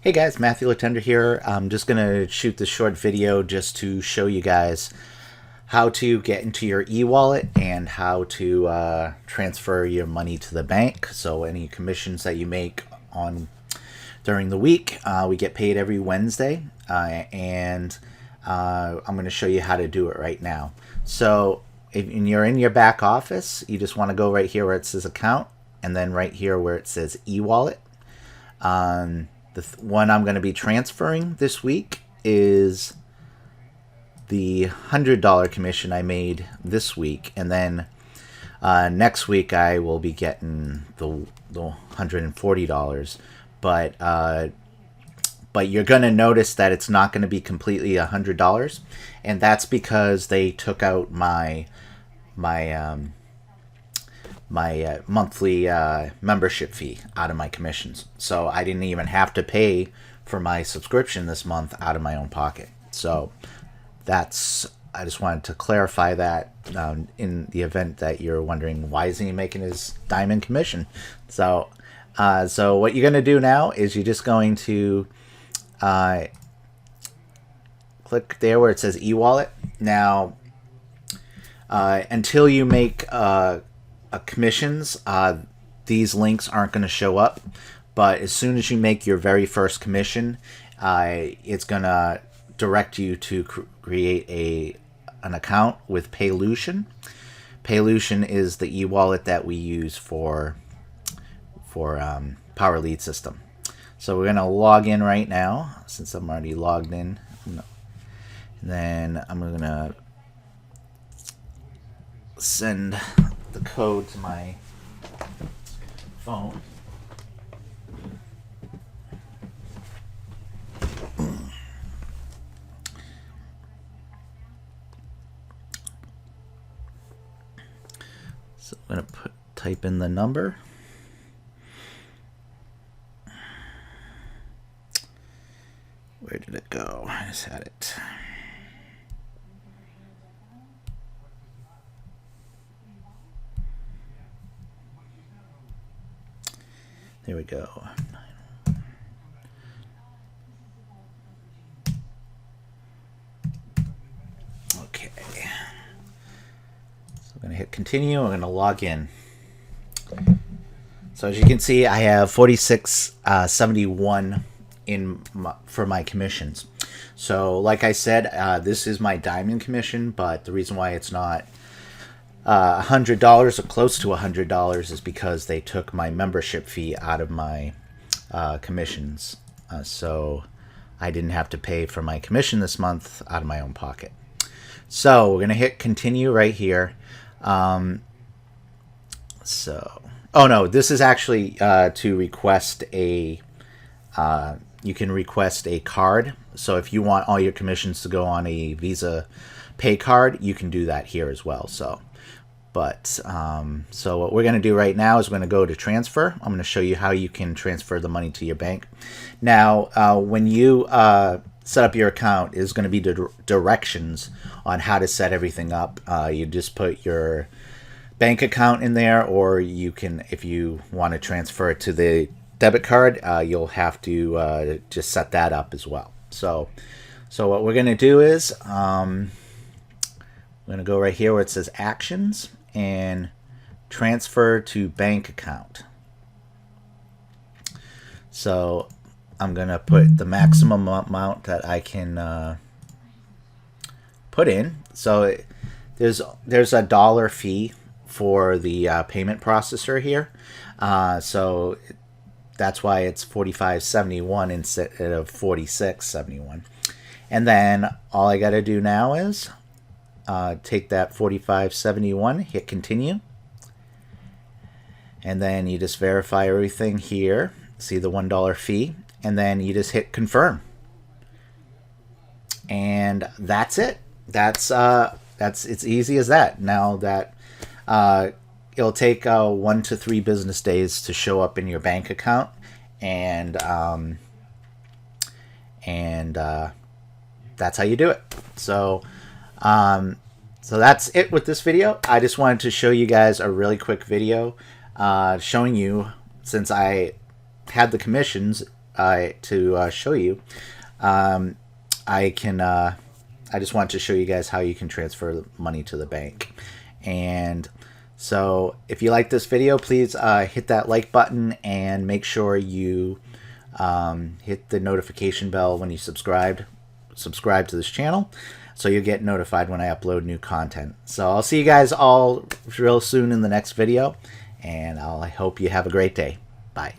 Hey guys, Matthew Letendre here. I'm just going to shoot this short video just to show you guys how to get into your e-wallet and how to transfer your money to the bank. So any commissions that you make on during the week, we get paid every Wednesday, and I'm going to show you how to do it right now. So if you're in your back office, you just want to go right here where it says account, and then right here where it says e-wallet. The one I'm going to be transferring this week is the $100 commission I made this week, and then next week I will be getting the $140. But you're going to notice that it's not going to be completely $100, and that's because they took out my monthly membership fee out of my commissions. So I didn't even have to pay for my subscription this month out of my own pocket. So I just wanted to clarify that in the event that you're wondering, why isn't he making his diamond commission? So what you're going to do now is you're just going to click there where it says e-wallet. Now, until you make commissions, these links aren't going to show up, but as soon as you make your very first commission, it's going to direct you to create an account with Paylution. Paylution is the e-wallet that we use for Power Lead System. So we're going to log in right now, since I'm already logged in. And then I'm going to send the code to my phone. So I'm going to type in the number. Where did it go? I just had it. There we go. Okay. So I'm going to hit continue. I'm going to log in. So as you can see, I have 46.71 for my commissions. So like I said, this is my diamond commission, but the reason why it's not $100 or close to $100 is because they took my membership fee out of my commissions. So I didn't have to pay for my commission this month out of my own pocket. So we're going to hit continue right here. Oh no, this is actually to request a, you can request a card. So if you want all your commissions to go on a Visa pay card, you can do that here as well. So what we're going to do right now is we're going to go to transfer. I'm going to show you how you can transfer the money to your bank. Now, when you set up your account, there's going to be directions on how to set everything up. You just put your bank account in there, or you can, if you want to transfer it to the debit card, you'll have to just set that up as well. So what we're going to do is I'm going to go right here where it says actions and transfer to bank account. So I'm going to put the maximum amount that I can put in. So there's a $1 fee for the payment processor here. So that's why it's $45.71 instead of $46.71. And then all I got to do now is take that $45.71, hit continue, and then you just verify everything here. See the $1 fee, and then you just hit confirm, and that's it. That's it's easy as that. Now that it'll take 1 to 3 business days to show up in your bank account, and that's how you do it. So that's it with this video. I just wanted to show you guys a really quick video showing you, since I had the commissions to show you. I just want to show you guys how you can transfer money to the bank. And so if you like this video, please hit that like button and make sure you hit the notification bell when you subscribe to this channel, so you'll get notified when I upload new content. So I'll see you guys all real soon in the next video, and I hope you have a great day. Bye.